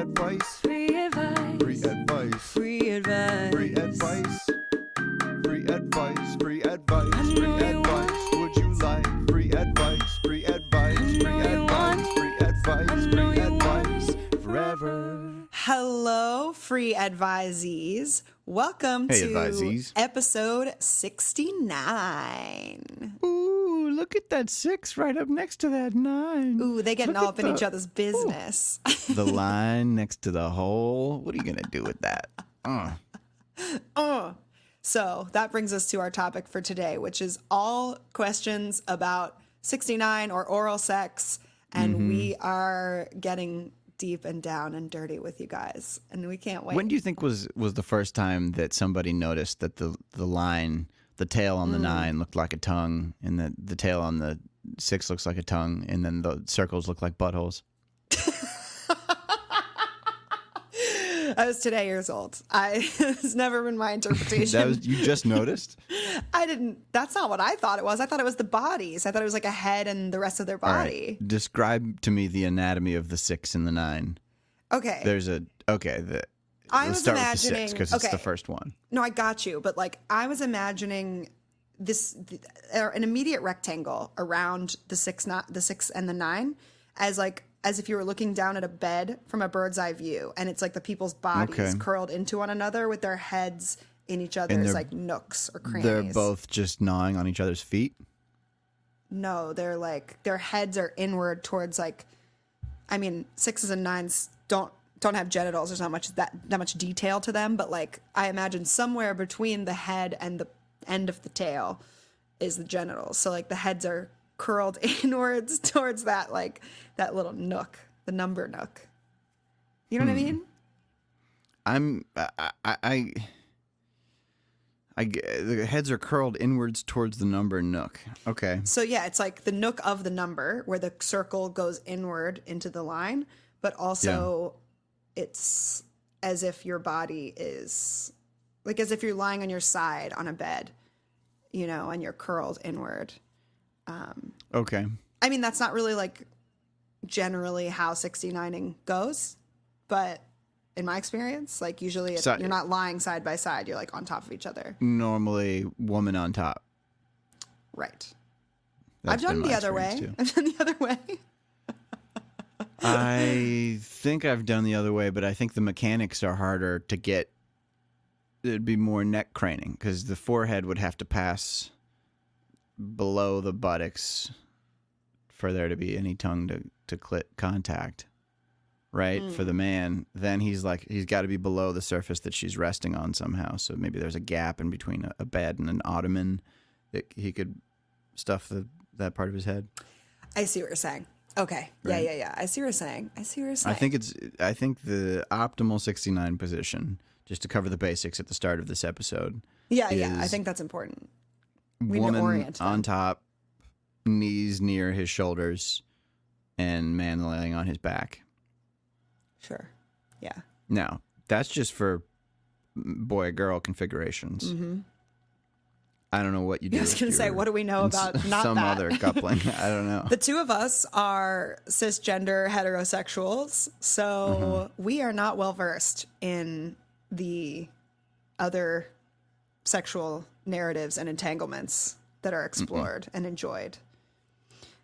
advice. Free advice. Free advice. Free advice. Free advice. Free advice. Free advice. I Free know you advice. want Would you like free advice? Free advice. I Free know you want advice. Free advice. I know Free you advice. want Forever. Hello, free advisees. Welcome Hey, to advisees. episode 69. Ooh, look at that 6 right up next to that 9. Ooh, they getting Look all at up in the- each other's business. The line next to the hole. What are you going to do with that? So that brings us to our topic for today, which is all questions about 69 or oral sex. And we are getting deep and down and dirty with you guys. And we can't wait. When do you think was the first time that somebody noticed that the line, the tail on the 9 looked like a tongue, and the tail on the 6 looks like a tongue, and then the circles look like buttholes? I was today years old. It's never been my interpretation. You just noticed? I didn't. That's not what I thought it was. I thought it was the bodies. I thought it was like a head and the rest of their All right. body. Describe to me the anatomy of the 6 and the 9. Okay. I was let's start with the 6 imagining- because it's okay. the first one. No, I got you. But like, I was imagining an immediate rectangle around the 6 and the 9 as if you were looking down at a bed from a bird's eye view, and it's like the people's bodies Okay. curled into one another with their heads in each other's they're- like nooks or crannies. They're both just gnawing on each other's feet. No, they're like their heads are inward towards like, I mean, 6s and 9s don't have genitals. There's not much that much detail to them, but like I imagine somewhere between the head and the end of the tail is the genitals. So like the heads are curled inwards towards that that little nook, the number nook. You know what I mean? The heads are curled inwards towards the number nook. Okay. So yeah, it's like the nook of the number where the circle goes inward into the line, but also it's as if your body is like as if you're lying on your side on a bed, you know, and you're curled inward. Okay. I mean, that's not really like generally how 69ing goes, but in my experience, like usually you're not lying side by side. You're like on top of each other. Normally, woman on top. Right. That's I've done been the my other way. experience, I've done the other way. I think I've done the other way, but I think the mechanics are harder to get. It'd be more neck craning because the forehead would have to pass below the buttocks for there to be any tongue to clit contact, right? For the man, then he's got to be below the surface that she's resting on somehow. So maybe there's a gap in between a bed and an ottoman that he could stuff that part of his head. I see what you're saying. Okay. Right. Yeah. I see what you're saying. I think I think the optimal 69 position, just to cover the basics at the start of this episode. Yeah. I is think that's important. We need to woman orient them. on top, knees near his shoulders, and man laying on his back. Sure. Yeah. Now, that's just for boy-girl configurations. Mm-hmm. I don't know what you do. I was if going to say, you're what do we know in about not some that? other coupling? I don't know. The two of us are cisgender heterosexuals, so we are not well versed in the other sexual narratives and entanglements that are explored and enjoyed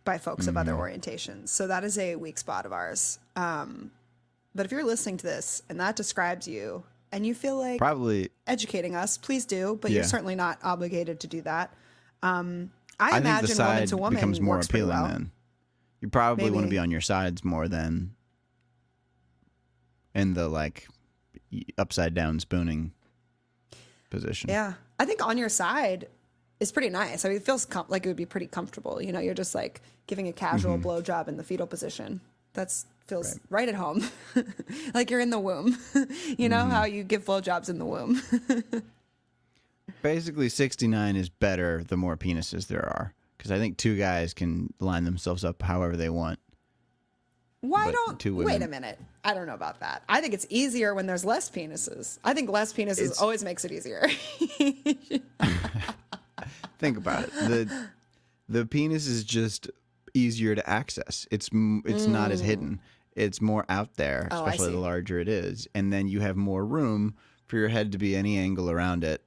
by folks of other orientations. So that is a weak spot of ours. But if you're listening to this and that describes you and you feel like Probably. educating us, please do, but Yeah. you're certainly not obligated to do that. I I think the imagine woman side to woman becomes more works pretty appealing well. then. You probably want to Maybe. be on your sides more than in the upside down spooning position. Yeah. I think on your side is pretty nice. I mean, it feels like it would be pretty comfortable. You know, you're just like giving a casual blowjob in the fetal position. That feels right at home. Like you're in the womb. You know how you give blowjobs in the womb. Basically, 69 is better the more penises there are. Because I think 2 guys can line themselves up however they want. Why But don't 2 wait women- a minute? I don't know about that. I think it's easier when there's less penises. I think less penises always makes it easier. Think about it. The penis is just easier to access. It's not as hidden. it's more out there, Oh, I especially the see. larger it is. And then you have more room for your head to be any angle around it.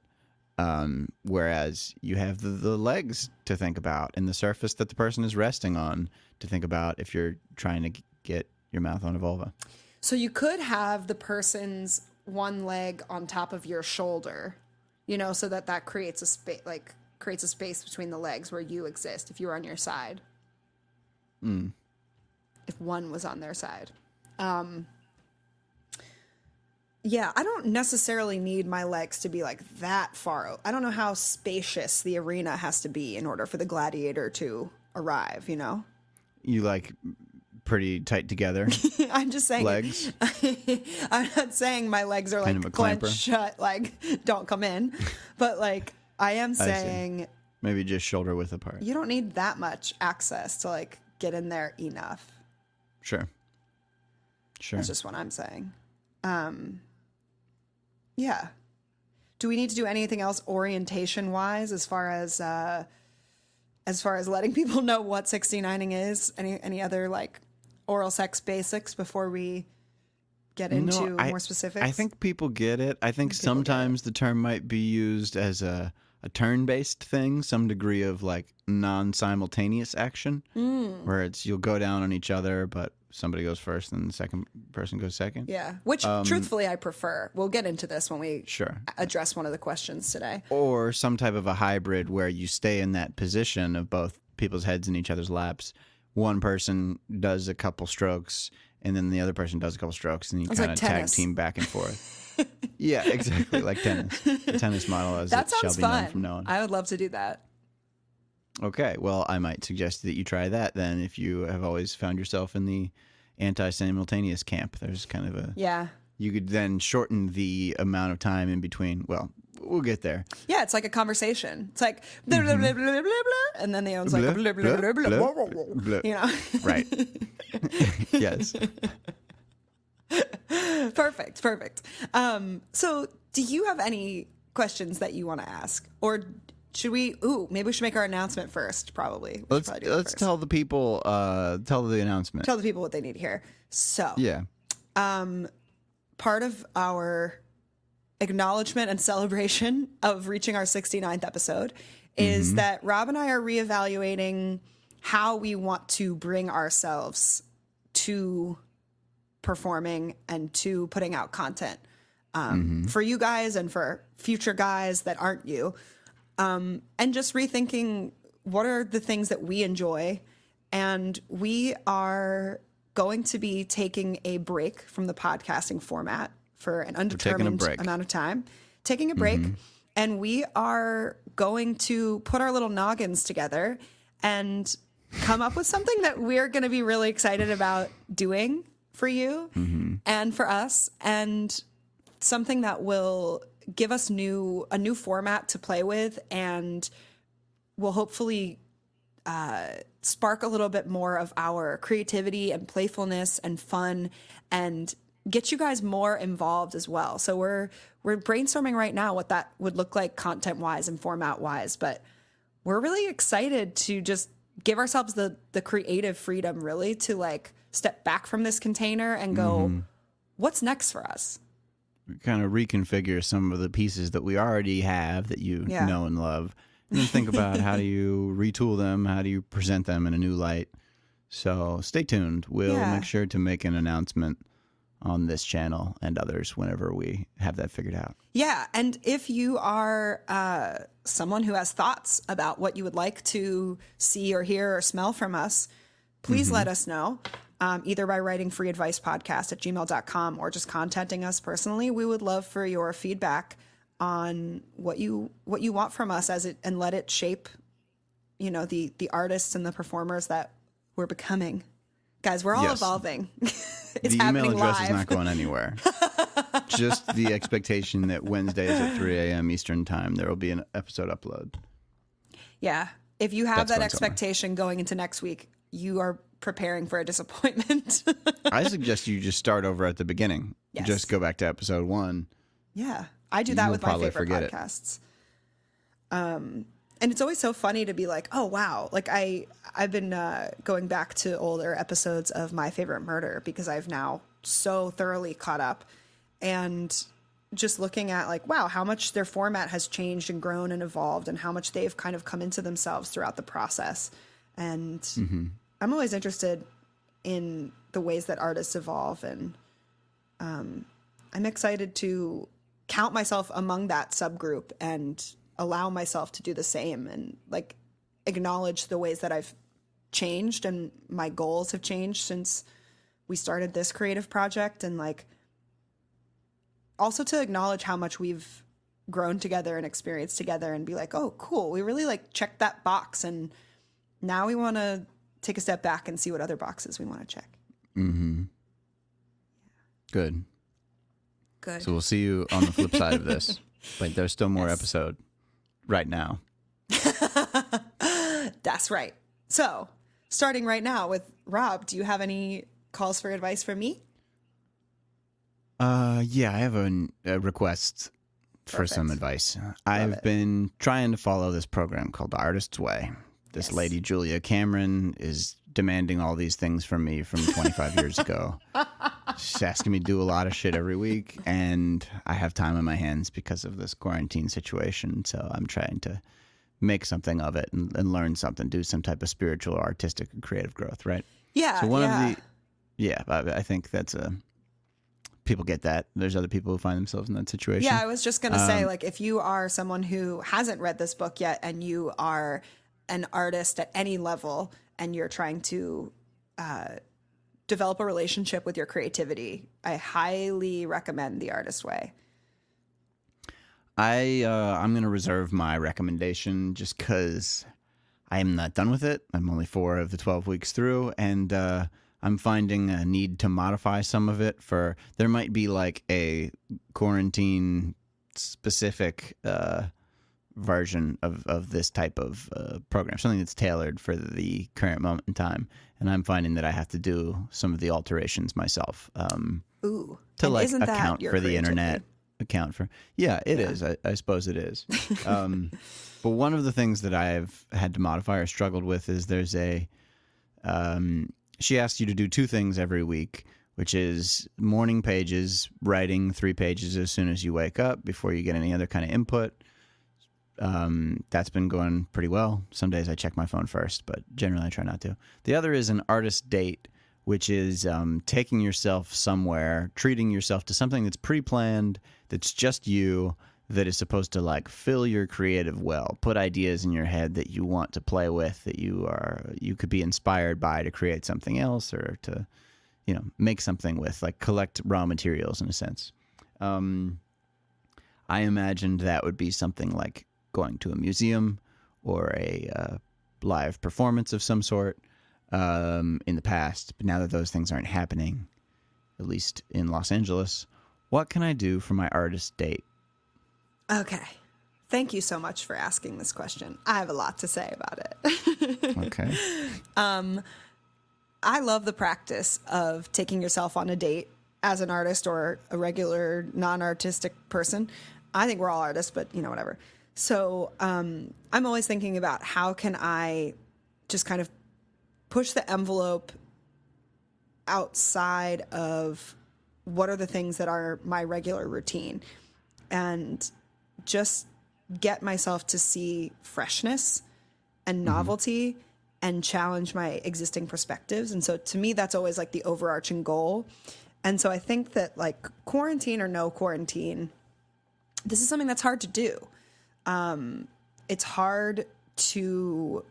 Whereas you have the legs to think about and the surface that the person is resting on to think about if you're trying to get your mouth on a vulva. So you could have the person's one leg on top of your shoulder, so that creates a space, creates a space between the legs where you exist if you were on your side. If one was on their side. Yeah, I don't necessarily need my legs to be like that far. I don't know how spacious the arena has to be in order for the gladiator to arrive, You like pretty tight together. I'm just saying. Legs. I'm not saying my legs are Kind of a like clenched clamper. shut, like don't come in. But like I am see. saying Maybe just shoulder width apart. you don't need that much access to like get in there enough. Sure. That's just what I'm saying. Yeah. Do we need to do anything else orientation wise as far as letting people know what 69ing is? Any other like oral sex basics before we get into more specifics? I think people get it. I think sometimes the term might be used as a turn-based thing, some degree of like non-simultaneous action, where it's you'll go down on each other, but somebody goes first and the second person goes second. Yeah, which truthfully I prefer. We'll get into this when we address one of the questions today. Or some type of a hybrid where you stay in that position of both people's heads in each other's laps. One person does a couple strokes and then the other person does a couple strokes and you kind of tag team back and forth. Yeah, exactly, like tennis. The tennis model as that it shall sounds be fun. known from now on. I would love to do that. Okay, well, I might suggest that you try that then if you have always found yourself in the anti-simultaneous camp. There's kind of a... Yeah. You could then shorten the amount of time in between. Well, we'll get there. Yeah, it's like a conversation. It's like blah, blah, blah, blah, blah, blah, and then the other's like blah, blah, blah, blah, blah, blah, blah, blah, blah. Right. Yes. Perfect. So do you have any questions that you want to ask? Or should we... maybe we should make our announcement first, probably. Let's tell the people, tell the announcement. Tell the people what they need to hear. So... Yeah. Part of our acknowledgement and celebration of reaching our 69th episode is that Rob and I are reevaluating how we want to bring ourselves to performing and to putting out content for you guys and for future guys that aren't you. And just rethinking what are the things that we enjoy. And we are going to be taking a break from the podcasting format for an undetermined amount of time. Taking a break. And we are going to put our little noggins together and come up with something that we're going to be really excited about doing for you and for us, and something that will give us a new format to play with and will hopefully spark a little bit more of our creativity and playfulness and fun and get you guys more involved as well. So we're brainstorming right now what that would look like content wise and format wise, but we're really excited to just give ourselves the creative freedom really to like step back from this container and go, what's next for us? Kind of reconfigure some of the pieces that we already have that you know and love. And then think about how do you retool them, how do you present them in a new light. So stay tuned. We'll make sure to make an announcement on this channel and others whenever we have that figured out. Yeah, and if you are someone who has thoughts about what you would like to see or hear or smell from us, please let us know, either by writing freeadvicepodcast@gmail.com or just contacting us personally. We would love for your feedback on what you want from us and let it shape, the artists and the performers that we're becoming. Guys, we're all evolving. It's the happening email address live. is not going anywhere. Just the expectation that Wednesdays at 3 a.m. Eastern time, there will be an episode upload. Yeah. If you have That's that going expectation going into next week, you are preparing for a disappointment. I suggest you just start over at the beginning. Yes. Just go back to episode 1. Yeah. I do that You'll with my probably favorite forget it. podcasts. And it's always so funny to be like, oh, wow. Like I've been going back to older episodes of My Favorite Murder because I've now so thoroughly caught up, and just looking at like, wow, how much their format has changed and grown and evolved, and how much they've kind of come into themselves throughout the process. And I'm always interested in the ways that artists evolve, and I'm excited to count myself among that subgroup and allow myself to do the same, and like acknowledge the ways that I've changed and my goals have changed since we started this creative project, and like also to acknowledge how much we've grown together and experienced together, and be like, oh, cool, we really like checked that box, and now we want to take a step back and see what other boxes we want to check. Good. So we'll see you on the flip side of this, but there's still more episode right now. That's right. So starting right now with Rob, do you have any calls for advice from me? Yeah, I have a request for some advice. I've been trying to follow this program called The Artist's Way. This lady, Julia Cameron, is demanding all these things from me from 25 years ago. She's asking me to do a lot of shit every week, and I have time on my hands because of this quarantine situation. So I'm trying to make something of it and learn something, do some type of spiritual, artistic, and creative growth, right? Yeah. So I think that's people get that. There's other people who find themselves in that situation. Yeah, I was just going to say, like, if you are someone who hasn't read this book yet and you are an artist at any level and you're trying to develop a relationship with your creativity, I highly recommend The Artist's Way. I'm going to reserve my recommendation just because I am not done with it. I'm only 4 of the 12 weeks through, and I'm finding a need to modify some of it. There might be like a quarantine specific version of this type of program, something that's tailored for the current moment in time. And I'm finding that I have to do some of the alterations myself. Ooh. To and like isn't that account your for the creativity? internet. It is. I suppose it is. But one of the things that I've had to modify or struggled with is there's she asks you to do 2 things every week, which is morning pages, writing 3 pages as soon as you wake up before you get any other kind of input. That's been going pretty well. Some days I check my phone first, but generally I try not to. The other is an artist date, which is taking yourself somewhere, treating yourself to something that's pre-planned, that's just you, that is supposed to like fill your creative well, put ideas in your head that you want to play with, that you could be inspired by to create something else or to, make something with, like collect raw materials in a sense. I imagined that would be something like going to a museum or a live performance of some sort in the past. But now that those things aren't happening, at least in Los Angeles, what can I do for my artist date? Okay. Thank you so much for asking this question. I have a lot to say about it. Okay. I love the practice of taking yourself on a date as an artist or a regular non-artistic person. I think we're all artists, but whatever. So I'm always thinking about how can I just kind of push the envelope outside of what are the things that are my regular routine, and just get myself to see freshness and novelty and challenge my existing perspectives. And so to me, that's always like the overarching goal. And so I think that like quarantine or no quarantine, this is something that's hard to do. It's hard to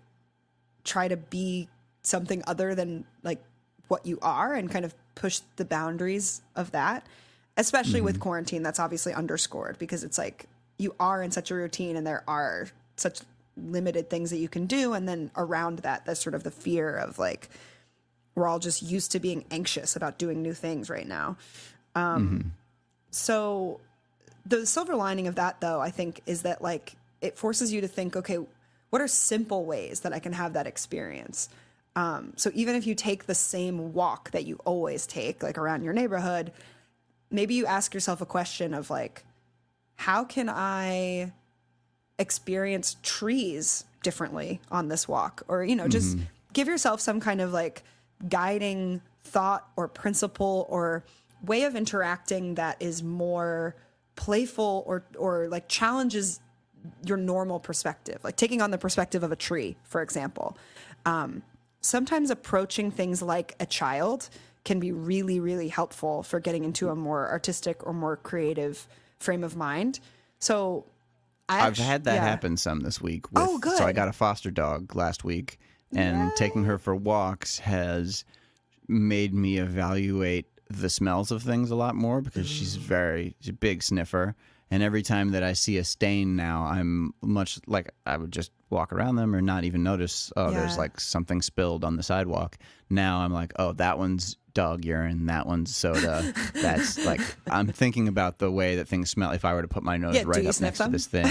try to be something other than like what you are and kind of push the boundaries of that, especially with quarantine. That's obviously underscored because it's like you are in such a routine and there are such limited things that you can do. And then around that, that's sort of the fear of like, we're all just used to being anxious about doing new things right now. So the silver lining of that, though, I think, is that like it forces you to think, okay, what are simple ways that I can have that experience? So even if you take the same walk that you always take, like around your neighborhood, maybe you ask yourself a question of like, how can I experience trees differently on this walk, or, you know, just give yourself some kind of like guiding thought or principle or way of interacting that is more playful or like challenges your normal perspective, like taking on the perspective of a tree, for example. Sometimes approaching things like a child can be really, really helpful for getting into a more artistic or more creative frame of mind. So I've had that happen some this week. With, Oh, good. So I got a foster dog last week, and taking her for walks has made me evaluate the smells of things a lot more, because she's a big sniffer. And every time that I see a stain now, I'm much like I would just walk around them or not even notice, there's like something spilled on the sidewalk. Now I'm like, oh, that one's dog urine, that one's soda. That's like, I'm thinking about the way that things smell if I were to put my nose right up next to this thing.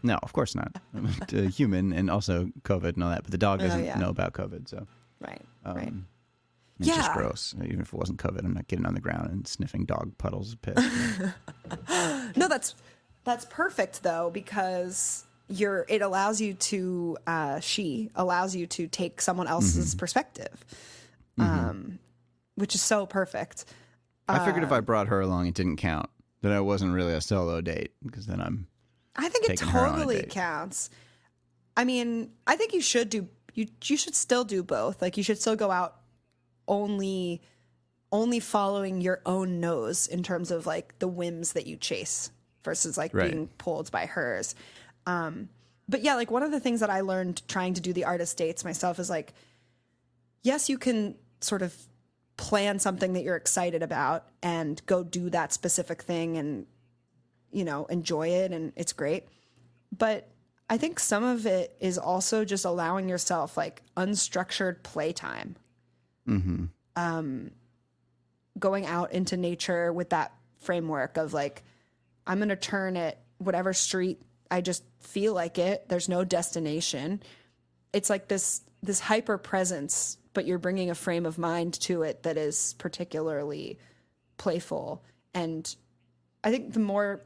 No, of course not. I'm a human, and also COVID and all that, but the dog doesn't know about COVID, so. Right. It's just gross. Even if it wasn't COVID, I'm not getting on the ground and sniffing dog puddles of piss. No, that's perfect though, because it allows you to allows you to take someone else's perspective, which is so perfect. I figured if I brought her along, it didn't count. That I wasn't really a solo date, because then I think it totally counts. I mean, I think you should still do both. Like, you should still go out only following your own nose in terms of like the whims that you chase versus like being pulled by hers. But yeah, like one of the things that I learned trying to do the artist dates myself is like, yes, you can sort of plan something that you're excited about and go do that specific thing and, you know, enjoy it, and it's great. But I think some of it is also just allowing yourself like unstructured playtime. Going out into nature with that framework of like, I'm going to turn at whatever street I just feel like it. There's no destination. It's like this hyper presence, but you're bringing a frame of mind to it that is particularly playful. And I think the more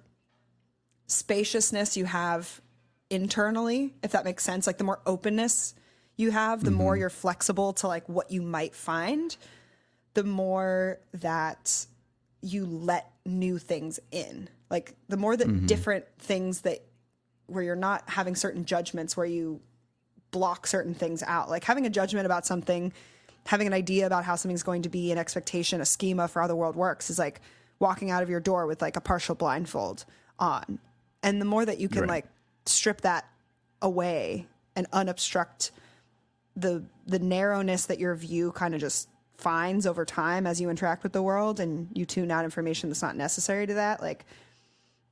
spaciousness you have internally, if that makes sense, like the more openness you have, the more you're flexible to like what you might find, the more that you let new things in. Like the more that different things where you're not having certain judgments, where you block certain things out, like having a judgment about something, having an idea about how something's going to be, an expectation, a schema for how the world works, is like walking out of your door with like a partial blindfold on. And the more that you can like strip that away and unobstruct the narrowness that your view kind of just finds over time as you interact with the world, and you tune out information that's not necessary to that, like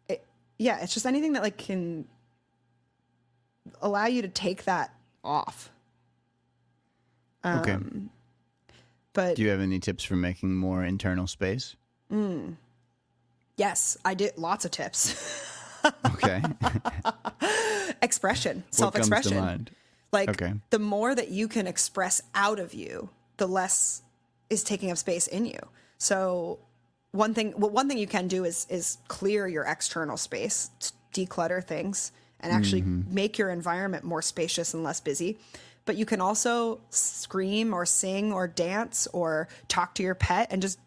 it's just anything that like can allow you to take that off. Okay. But do you have any tips for making more internal space? Yes, I did. Lots of tips. Okay. Expression, self-expression. What comes to mind? Like the more that you can express out of you, the less is taking up space in you. So one thing you can do is clear your external space, declutter things, and actually make your environment more spacious and less busy. But you can also scream or sing or dance or talk to your pet and just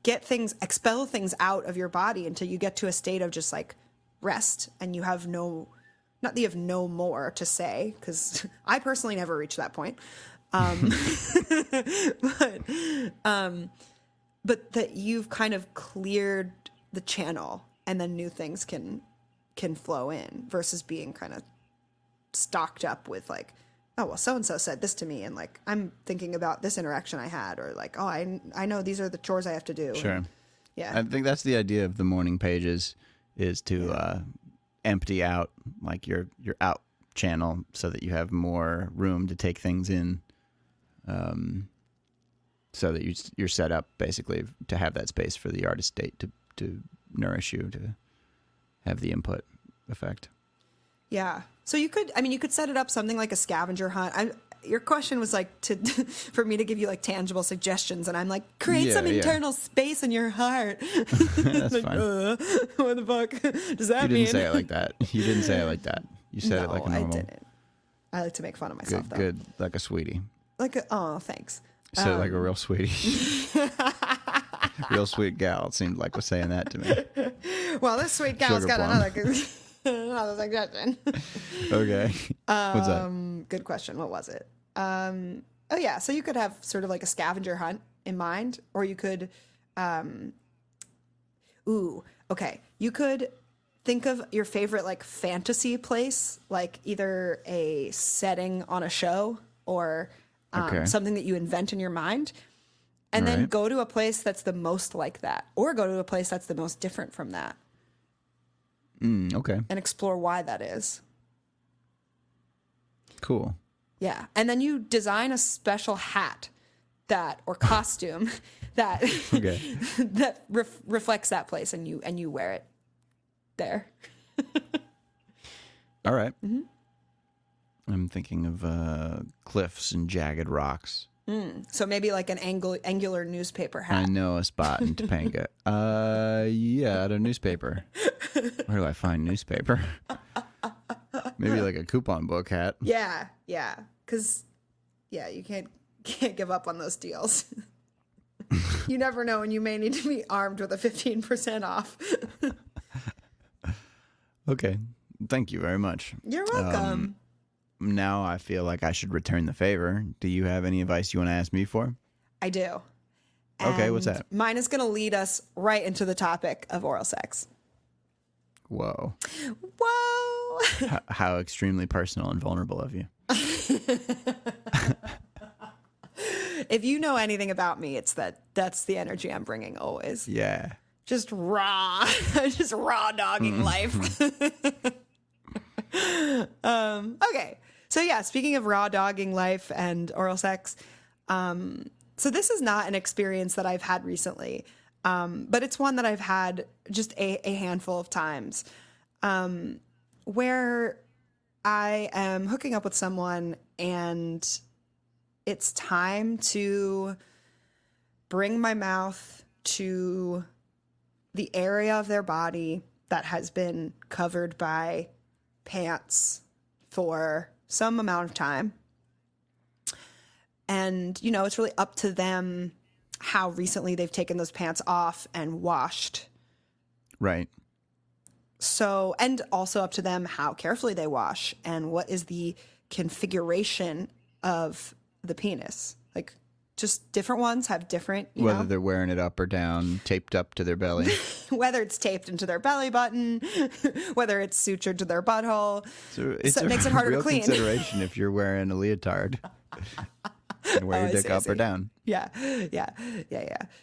expel things out of your body until you get to a state of just like rest, and you have not that you have no more to say, because I personally never reached that point. But that you've kind of cleared the channel, and then new things can flow in, versus being kind of stocked up with like, oh, well, so-and-so said this to me, and like, I'm thinking about this interaction I had, or like, oh, I know these are the chores I have to do. Sure. And, yeah. I think that's the idea of the morning pages, is to empty out like your out channel, so that you have more room to take things in, so that you're set up basically to have that space for the artist date to nourish you, to have the input effect. Yeah. So you could set it up something like a scavenger hunt. your question was like to for me to give you like tangible suggestions, and I'm like, create Yeah, some yeah. internal space in your heart. That's like, fine. What the fuck does that You mean? didn't say it like that. You didn't say it like that. You said it like a No, I normal. didn't. I like to make fun of myself, though. Good, like a sweetie. Oh, thanks. You said it like a real sweetie. Real sweet gal. It seemed like was saying that to me. Well, this sweet gal's Sugar got plum. another suggestion. Okay. What's that? Good question. What was it? Oh yeah. So you could have sort of like a scavenger hunt in mind, or you could, okay. You could think of your favorite like fantasy place, like either a setting on a show or Okay. something that you invent in your mind, and then Right. go to a place that's the most like that, or go to a place that's the most different from that, Okay. and explore why that is. Cool. Yeah. And then you design a special hat or costume that Okay. that reflects that place, and you wear it there. All right. I'm thinking of cliffs and jagged rocks. So maybe like an angular newspaper hat. I know a spot in Topanga. Yeah, at a newspaper. Where do I find newspaper? Maybe like a coupon book hat. Yeah. Cause you can't give up on those deals. You never know when you may need to be armed with a 15% off. Okay. Thank you very much. You're welcome. Now I feel like I should return the favor. Do you have any advice you want to ask me for? I do. Okay, what's And that? Mine is going to lead us right into the topic of oral sex. Whoa. Whoa. How extremely personal and vulnerable of you. If you know anything about me, it's that's the energy I'm bringing always. Yeah. Just raw dogging life. Okay. So yeah, speaking of raw dogging life and oral sex, so this is not an experience that I've had recently, but it's one that I've had just a handful of times, where I am hooking up with someone and it's time to bring my mouth to the area of their body that has been covered by pants for some amount of time. And, it's really up to them how recently they've taken those pants off and washed. Right. So, and also up to them how carefully they wash and what is the configuration of the penis. Like, just different ones have different, Whether they're wearing it up or down, taped up to their belly. whether it's taped into their belly button, whether it's sutured to their butthole. So it makes it harder to real clean. consideration if you're wearing a leotard and wear Oh, your I dick see, I up or see. down. Yeah.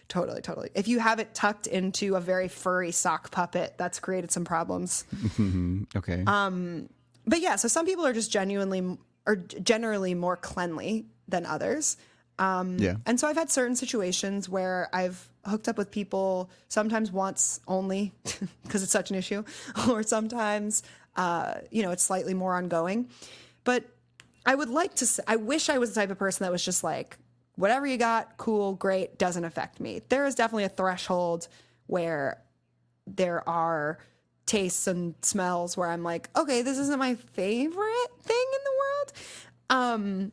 Totally. If you have it tucked into a very furry sock puppet, that's created some problems. Okay. But yeah, so some people are just generally more cleanly than others. Yeah. And so I've had certain situations where I've hooked up with people, sometimes once only because it's such an issue, or sometimes, it's slightly more ongoing. But I would like to say, I wish I was the type of person that was just like, whatever you got, cool, great, doesn't affect me. There is definitely a threshold where there are tastes and smells where I'm like, okay, this isn't my favorite thing in the world.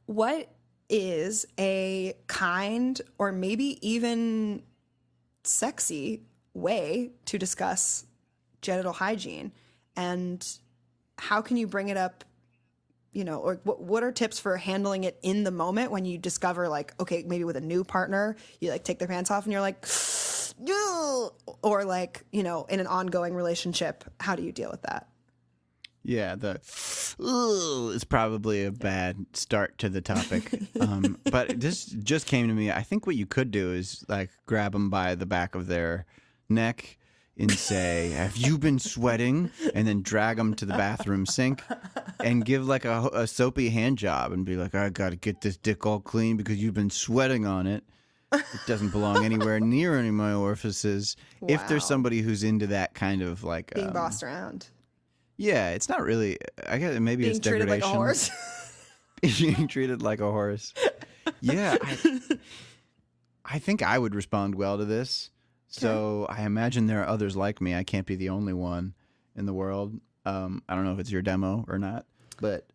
What is a kind or maybe even sexy way to discuss genital hygiene, and how can you bring it up, or what are tips for handling it in the moment when you discover, like, okay, maybe with a new partner, you like take their pants off and you're like, "Ugh," or like, in an ongoing relationship, how do you deal with that? Yeah, it's probably a bad start to the topic. But this just came to me. I think what you could do is like grab them by the back of their neck and say, "Have you been sweating?" And then drag them to the bathroom sink and give like a soapy hand job and be like, "I got to get this dick all clean because you've been sweating on it. It doesn't belong anywhere near any of my orifices." If there's Wow. somebody who's into that kind of like Being bossed around, yeah, it's not really. I guess maybe being it's treated degradation. like a horse. being treated like a horse. Yeah, I think I would respond well to this. So I imagine there are others like me. I can't be the only one in the world. I don't know if it's your demo or not, but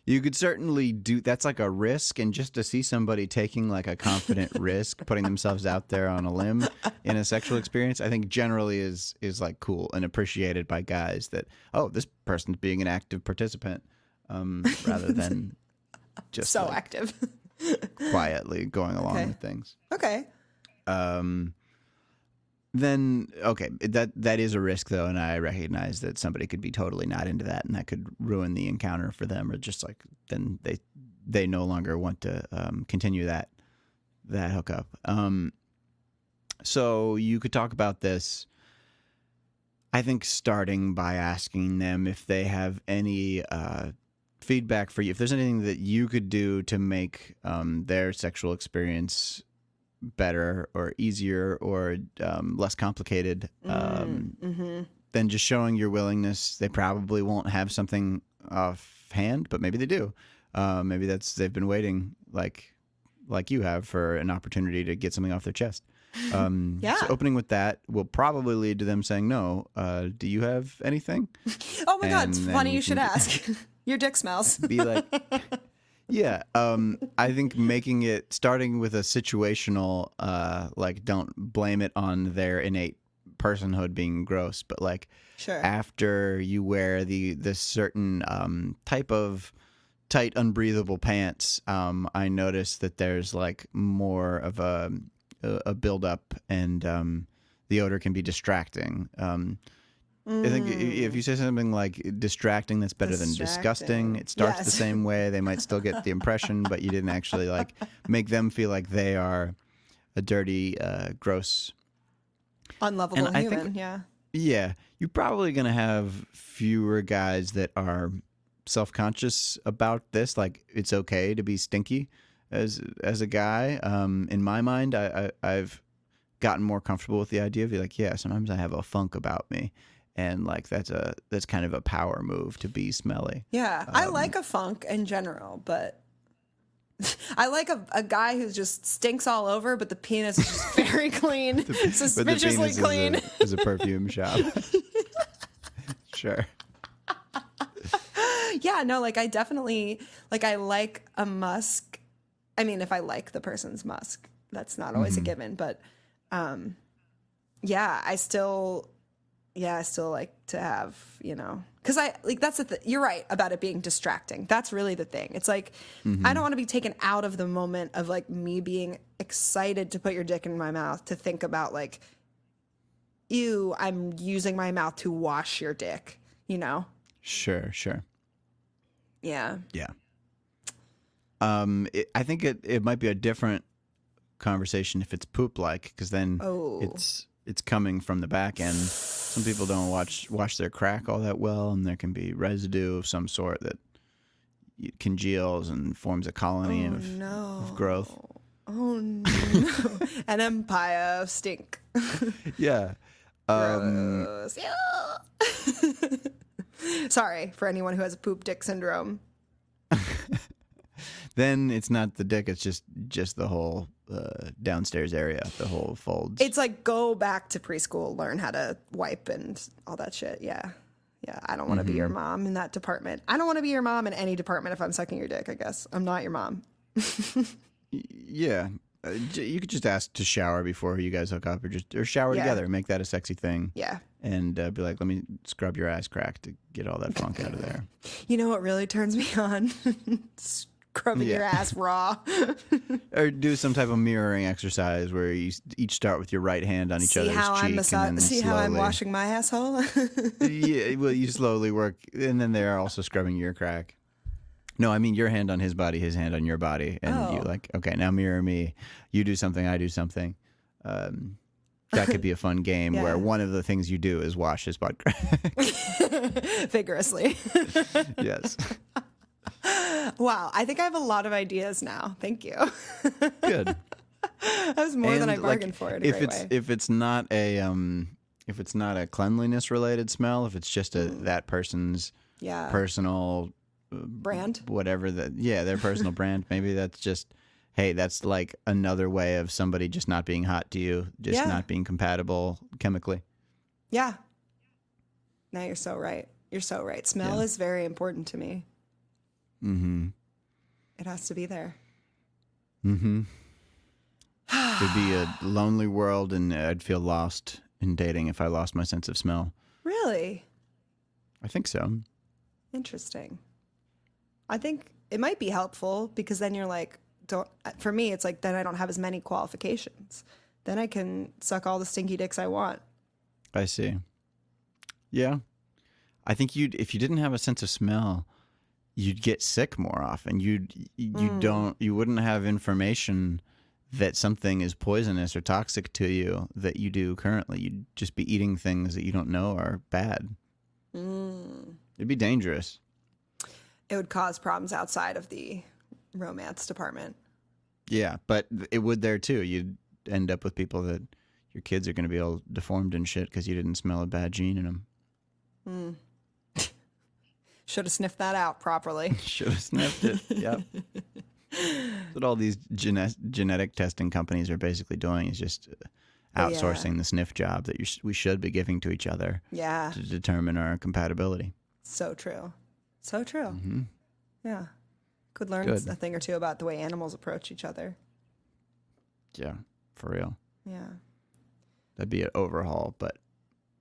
you could certainly do. That's like a risk, and just to see somebody taking like a confident risk, putting themselves out there on a limb in a sexual experience, I think generally is like cool and appreciated by guys. That this person's being an active participant, rather than just so like, active, quietly going along Okay. with things. Okay. Then that is a risk though, and I recognize that somebody could be totally not into that, and that could ruin the encounter for them, or just like then they no longer want to continue that hookup. So you could talk about this. I think starting by asking them if they have any feedback for you, if there's anything that you could do to make their sexual experience better or easier or less complicated than just showing your willingness. They probably won't have something offhand, but maybe they do. Maybe they've been waiting like you have for an opportunity to get something off their chest. Yeah. So opening with that will probably lead to them saying, no, do you have anything? Oh my God, it's And then funny you you should can- ask. Your dick smells. Be like, yeah. I think starting with a situational, like don't blame it on their innate personhood being gross, but like Sure. after you wear this certain type of tight, unbreathable pants, I noticed that there's like more of a buildup, and the odor can be distracting. I think if you say something like distracting, that's better than disgusting. It starts the Yes. same way. They might still get the impression, but you didn't actually like make them feel like they are a dirty, gross. Unlovable And I human. think- Yeah. Yeah, you're probably going to have fewer guys that are self-conscious about this. Like it's okay to be stinky as a guy. In my mind, I've gotten more comfortable with the idea of like, yeah, sometimes I have a funk about me. And like that's kind of a power move to be smelly. Yeah. I like a funk in general, but I like a guy who just stinks all over, but the penis is just very clean, But the suspiciously penis clean. is a perfume shop. Sure. Yeah, no, like I definitely like I like a musk. I mean, if I like the person's musk, that's not always a given, but yeah, I still like to have, because I like that's you're right about it being distracting. That's really the thing. It's like I don't want to be taken out of the moment of like me being excited to put your dick in my mouth to think about like, ew, I'm using my mouth to wash your dick, Sure. Yeah. Yeah. I think it might be a different conversation if it's poop like, because then it's coming from the back end. Some people don't wash their crack all that well, and there can be residue of some sort that congeals and forms a colony of growth. Oh no. An empire of stink. Yeah. Gross. Yeah. Sorry for anyone who has poop dick syndrome. Then it's not the dick; it's just the whole downstairs area, the whole folds. It's like go back to preschool, learn how to wipe and all that shit. Yeah. Yeah. I don't want to be your mom in that department. I don't want to be your mom in any department if I'm sucking your dick, I guess. I'm not your mom. Yeah. You could just ask to shower before you guys hook up, or shower Yeah. together. Make that a sexy thing. Yeah. And be like, let me scrub your ass crack to get all that funk out of there. You know what really turns me on? Scrubbing your Yeah. ass raw. Or do some type of mirroring exercise where you each start with your right hand on each See other's how cheek. I'm see how I'm slowly- washing my asshole? Yeah, well, you slowly work, and then they're also scrubbing your crack. No, I mean your hand on his body, his hand on your body, and you like, okay, now mirror me. You do something, I do something. That could be a fun game Yeah. where one of the things you do is wash his butt crack. Vigorously. Yes. Wow, I think I have a lot of ideas now. Thank you. Good. That was more than I And, bargained for in a great way. if it's not a cleanliness related smell, if it's just that person's Yeah. personal Brand. whatever their personal brand. Maybe that's just, hey, that's like another way of somebody just not being hot to you, just not being compatible chemically. Yeah. No, you're so right. You're so right. Smell is very important to me. Mm-hmm. It has to be there. Mm-hmm. It'd be a lonely world, and I'd feel lost in dating if I lost my sense of smell. Really? I think so. Interesting. I think it might be helpful because then you're like, for me, it's like, then I don't have as many qualifications. Then I can suck all the stinky dicks I want. I see. Yeah. I think if you didn't have a sense of smell, you'd get sick more often. You wouldn't have information that something is poisonous or toxic to you that you do currently. You'd just be eating things that you don't know are bad. It'd be dangerous. It would cause problems outside of the romance department. Yeah, but it would there too. You'd end up with people that your kids are going to be all deformed and shit because you didn't smell a bad gene in them. Should have sniffed that out properly. Should have sniffed it. Yep. That's what all these genetic testing companies are basically doing, is just outsourcing the sniff job that we should be giving to each other. Yeah. To determine our compatibility. So true. So true. Mm-hmm. Yeah. Could learn a thing or two about the way animals approach each other. Yeah, for real. Yeah. That'd be an overhaul, but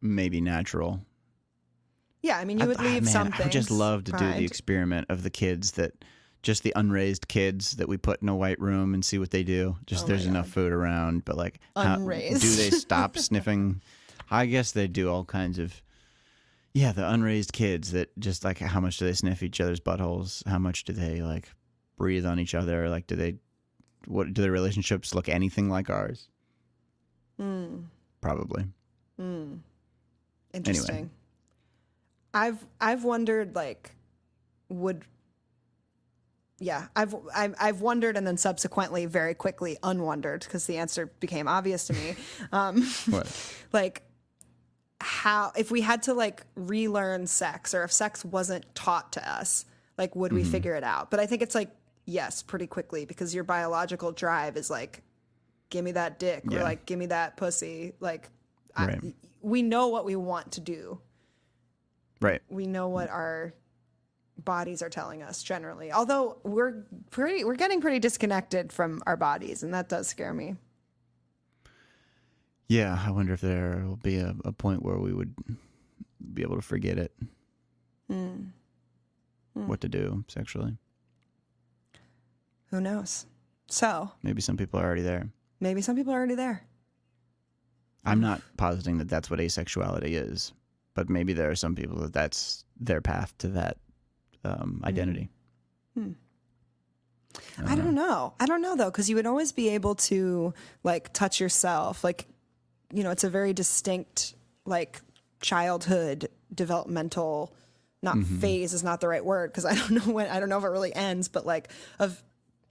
maybe natural. Yeah, I mean, you would leave some I would just love to do the experiment of the kids just the unraised kids that we put in a white room and see what they do. Just there's enough food around, but like, unraised. Do they stop sniffing? I guess they do all kinds of, the unraised kids that just like, how much do they sniff each other's buttholes? How much do they like breathe on each other? Like, do their relationships look anything like ours? Probably. Interesting. Anyway. I've wondered, like, I've wondered and then subsequently very quickly unwondered because the answer became obvious to me. What? Like, how, if we had to like relearn sex, or if sex wasn't taught to us, like, would we figure it out? But I think it's like, yes, pretty quickly, because your biological drive is like, give me that dick, or like, give me that pussy. Like, right. We know what we want to do. Right. We know what our bodies are telling us generally. Although we're getting pretty disconnected from our bodies, and that does scare me. Yeah, I wonder if there will be a point where we would be able to forget it. What to do sexually. Who knows? So maybe some people are already there. I'm not positing that that's what asexuality is, but maybe there are some people that that's their path to that identity. I don't know though, because you would always be able to like touch yourself. Like, you know, it's a very distinct like childhood developmental, not phase is not the right word, because I don't know if it really ends, but like of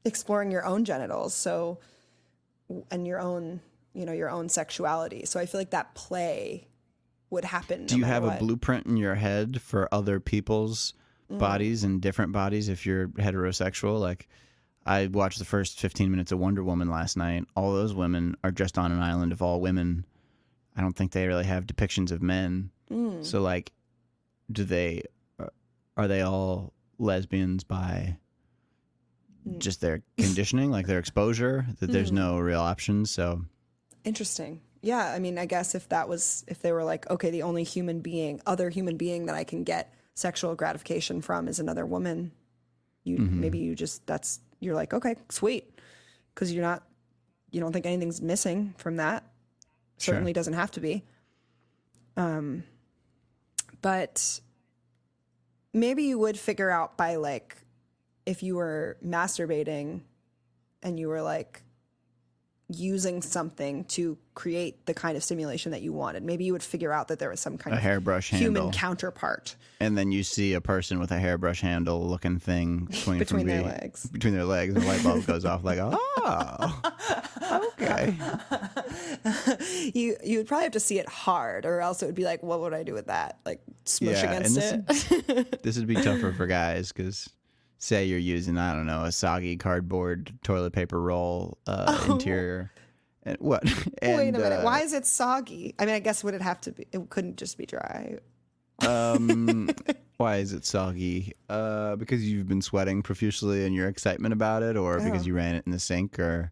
exploring your own genitals. So, and your own, you know, your own sexuality. So I feel like that play would happen. Do you have a blueprint in your head for other people's bodies and different bodies if you're heterosexual? Like, I watched the first 15 minutes of Wonder Woman last night. All those women are just on an island of all women. I don't think they really have depictions of men. So like, are they all lesbians by just their conditioning, like their exposure, that there's no real options? So interesting. Yeah, I mean, I guess if they were like, okay, the only other human being that I can get sexual gratification from is another woman, maybe you're like, okay, sweet, because you don't think anything's missing from that. Certainly doesn't have to be. But maybe you would figure out by like, if you were masturbating and you were like using something to create the kind of stimulation that you wanted, maybe you would figure out that there was some kind of hairbrush human handle counterpart. And then you see a person with a hairbrush handle looking thing swinging between their legs. Between their legs, and the light bulb goes off like, oh, okay. You would probably have to see it hard, or else it would be like, what would I do with that? Like, smush Yeah, against and it. this would be tougher for guys because say you're using, I don't know, a soggy cardboard toilet paper roll interior. And what? And, Wait a minute. Why is it soggy? I mean, I guess would it have to be? It couldn't just be dry. Why is it soggy? Because you've been sweating profusely and your excitement about it, or because you ran it in the sink, or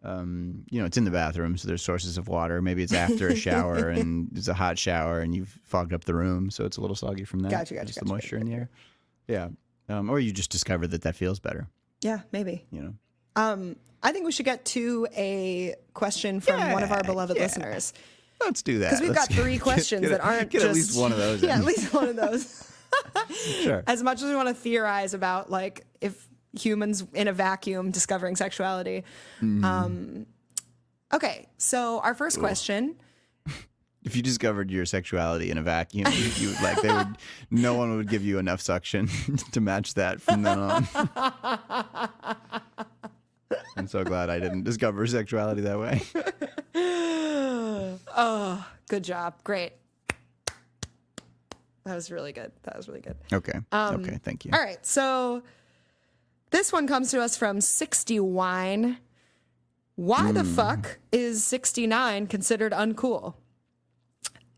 it's in the bathroom, so there's sources of water. Maybe it's after a shower and it's a hot shower and you've fogged up the room, so it's a little soggy from that. Gotcha. Just the moisture in the air. Yeah. Or you just discovered that feels better. Yeah, maybe. I think we should get to a question from one of our beloved listeners. Let's do that. Because we've got 3 questions that aren't get just... at least one of those. Yeah, at least one of those. Sure. As much as we want to theorize about, like, if humans in a vacuum discovering sexuality. Okay, so our first question... If you discovered your sexuality in a vacuum, you would no one would give you enough suction to match that from then on. I'm so glad I didn't discover sexuality that way. Oh, good job. Great. That was really good. Okay. Okay, thank you. All right, so this one comes to us from sixtywhine. Why the fuck is 69 considered uncool?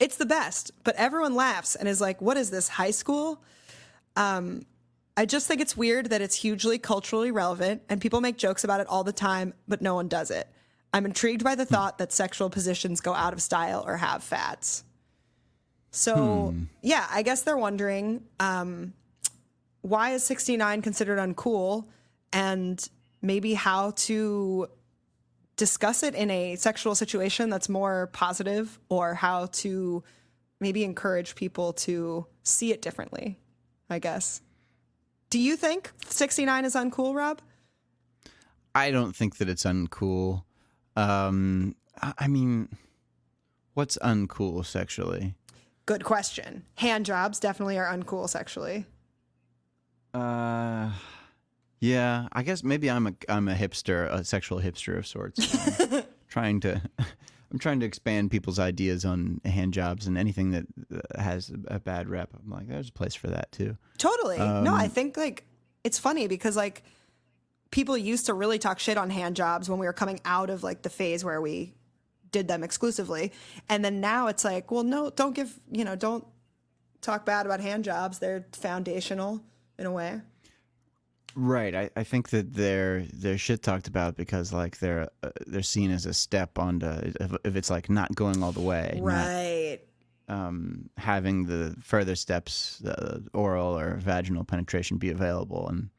It's the best, but everyone laughs and is like, what is this, high school? I just think it's weird that it's hugely culturally relevant and people make jokes about it all the time, but no one does it. I'm intrigued by the thought that sexual positions go out of style or have fads. So, yeah, I guess they're wondering, why is 69 considered uncool, and maybe how to discuss it in a sexual situation that's more positive, or how to maybe encourage people to see it differently, I guess. Do you think 69 is uncool, Rob? I don't think that it's uncool. I mean, what's uncool sexually? Good question. Hand jobs definitely are uncool sexually. Yeah, I guess maybe I'm a hipster, a sexual hipster of sorts. I'm trying to expand people's ideas on hand jobs, and anything that has a bad rep, I'm like, there's a place for that too. Totally. No, I think like it's funny because like people used to really talk shit on hand jobs when we were coming out of like the phase where we did them exclusively, and then now it's like, well, no, don't talk bad about hand jobs. They're foundational in a way. Right. I think that they're shit talked about because like they're seen as a step onto, if it's like not going all the way, right? Not, having the further steps, oral or vaginal penetration, be available. And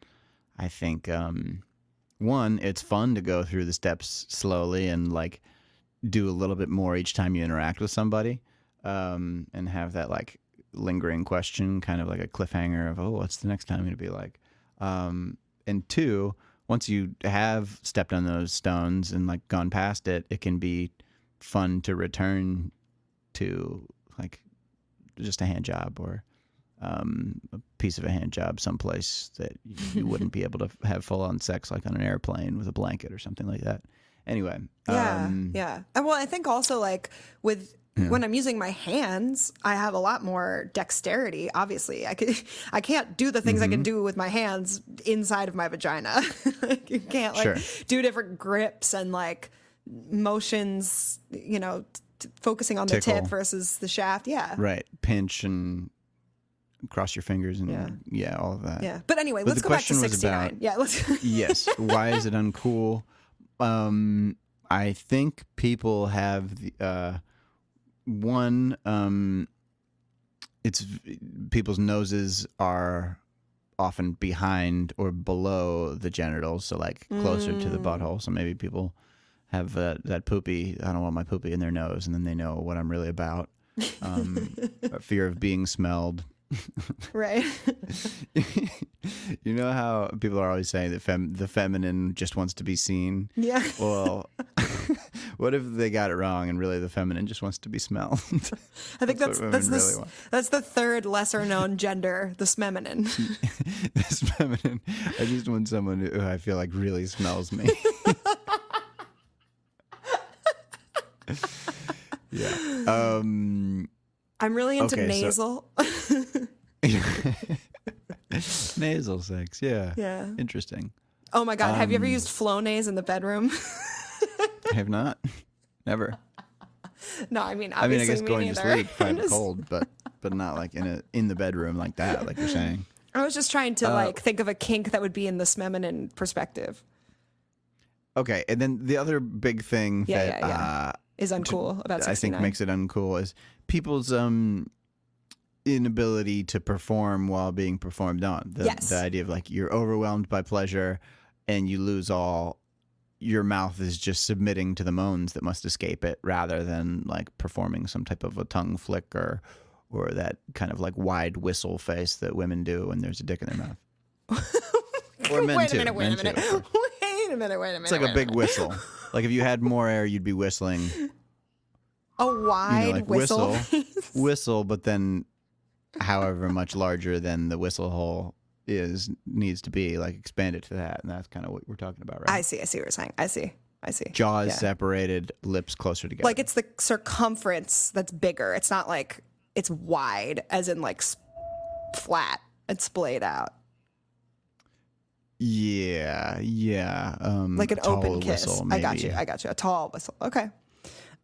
I think one, it's fun to go through the steps slowly and like do a little bit more each time you interact with somebody, and have that like lingering question, kind of like a cliffhanger of, oh, what's the next time going to be like? And two, once you have stepped on those stones and like gone past it, it can be fun to return to like just a hand job, or a piece of a hand job someplace that you wouldn't be able to have full on sex, like on an airplane with a blanket or something like that. Anyway. Yeah. And well, I think also like with, when I'm using my hands, I have a lot more dexterity. Obviously, I can't do the things I can do with my hands inside of my vagina. You can't like do different grips and like motions, focusing on the tip versus the shaft. Yeah. Right. Pinch and cross your fingers and all of that. Yeah. But anyway, let's go back to 69. Yes. Why is it uncool? I think people have the it's people's noses are often behind or below the genitals, so like closer to the butthole. So maybe people have that poopy, I don't want my poopy in their nose, and then they know what I'm really about. A fear of being smelled. Right. You know how people are always saying that the feminine just wants to be seen? Yeah. Well, what if they got it wrong and really the feminine just wants to be smelled? I think that's the third lesser known gender, the smeminin. The smeminin. I just want someone who I feel like really smells me. Yeah. I'm really into Okay, nasal. Nasal sex, yeah. Yeah. Interesting. Oh my God. Have you ever used Flonase in the bedroom? I have not. Never. No, I mean, I obviously guess going to sleep kind of Just- cold, but not like in the bedroom like that, like you're saying. I was just trying to like think of a kink that would be in this feminine perspective. Okay, and then the other big thing that Is uncool about 69. I think makes it uncool is people's inability to perform while being performed on. The idea of like you're overwhelmed by pleasure and you lose all. Your mouth is just submitting to the moans that must escape it, rather than like performing some type of a tongue flick or that kind of like wide whistle face that women do when there's a dick in their mouth. Or men Wait too. a minute. Men too, of course. Wait a minute. It's like a big whistle. Like if you had more air, you'd be whistling. A wide Like whistle. whistle, but then however much larger than the whistle hole needs to be, like expand it to that, and that's kind of what we're talking about, right? I see what you're saying. I see. Jaws separated, lips closer together. Like it's the circumference that's bigger. It's not like it's wide, as in like flat and splayed out. Yeah. Like an tall open kiss. whistle, I got maybe. you. A tall whistle. Okay.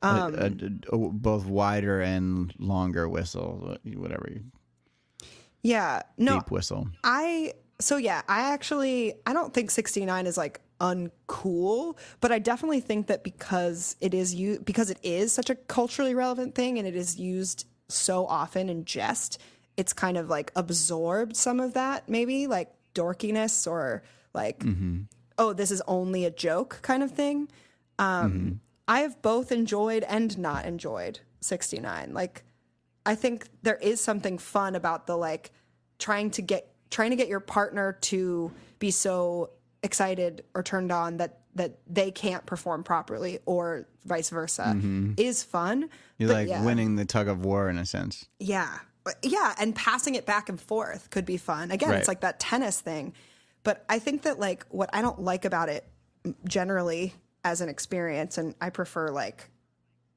Both wider and longer whistle, whatever. Yeah. No. Deep whistle. I don't think 69 is like uncool, but I definitely think that because it is such a culturally relevant thing and it is used so often in jest, it's kind of like absorbed some of that, maybe like dorkiness or like, oh, this is only a joke kind of thing. I have both enjoyed and not enjoyed 69. Like, I think there is something fun about the like trying to get your partner to be so excited or turned on that they can't perform properly, or vice versa, is fun. You're But like yeah. winning the tug of war in a sense. Yeah, and passing it back and forth could be fun. Again, Right. It's like that tennis thing. But I think that like what I don't like about it generally as an experience, and I prefer like,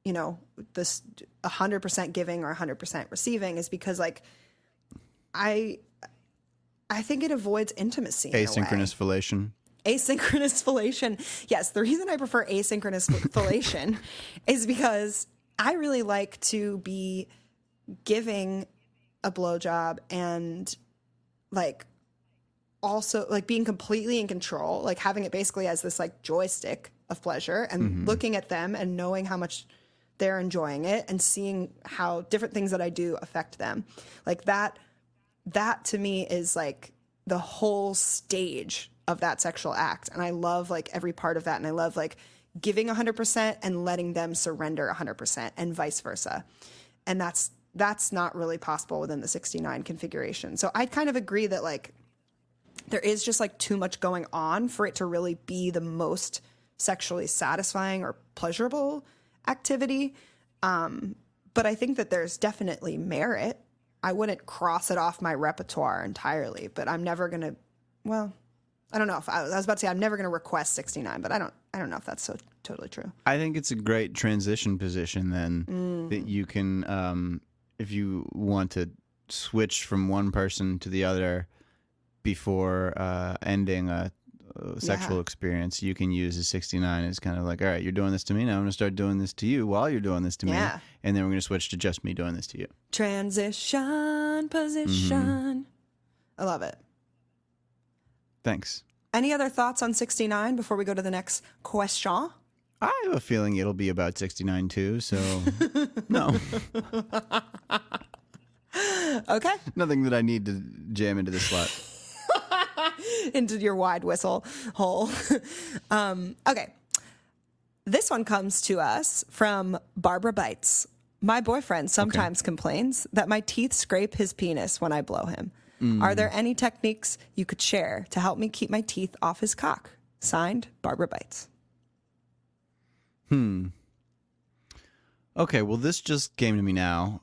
you know, this 100% giving or 100% receiving, is because like I think it avoids intimacy. In a way. Asynchronous fellation. Asynchronous fellation. Yes, the reason I prefer asynchronous fellation is because I really like to be giving a blowjob and like also like being completely in control, like having it basically as this like joystick of pleasure and looking at them and knowing how much they're enjoying it and seeing how different things that I do affect them. Like that to me is like the whole stage of that sexual act. And I love like every part of that. And I love like giving 100% and letting them surrender 100% and vice versa. And that's not really possible within the 69 configuration. So I kind of agree that like there is just like too much going on for it to really be the most sexually satisfying or pleasurable activity. But I think that there's definitely merit. I wouldn't cross it off my repertoire entirely, but I'm never going to, well, I don't know if I was about to say I'm never going to request 69, but I don't know if that's so totally true. I think it's a great transition position then that you can, if you want to switch from one person to the other before ending a sexual experience, you can use a 69 as kind of like, all right, you're doing this to me, now I'm going to start doing this to you while you're doing this to me, and then we're going to switch to just me doing this to you. Transition position. I love it. Thanks. Any other thoughts on 69 before we go to the next question? I have a feeling it'll be about 69 too, so no. Okay. Nothing that I need to jam into this slot. Into your wide whistle hole. Okay. This one comes to us from Barbara Bites. My boyfriend sometimes complains that my teeth scrape his penis when I blow him. Are there any techniques you could share to help me keep my teeth off his cock? Signed, Barbara Bites. Okay, well, this just came to me now,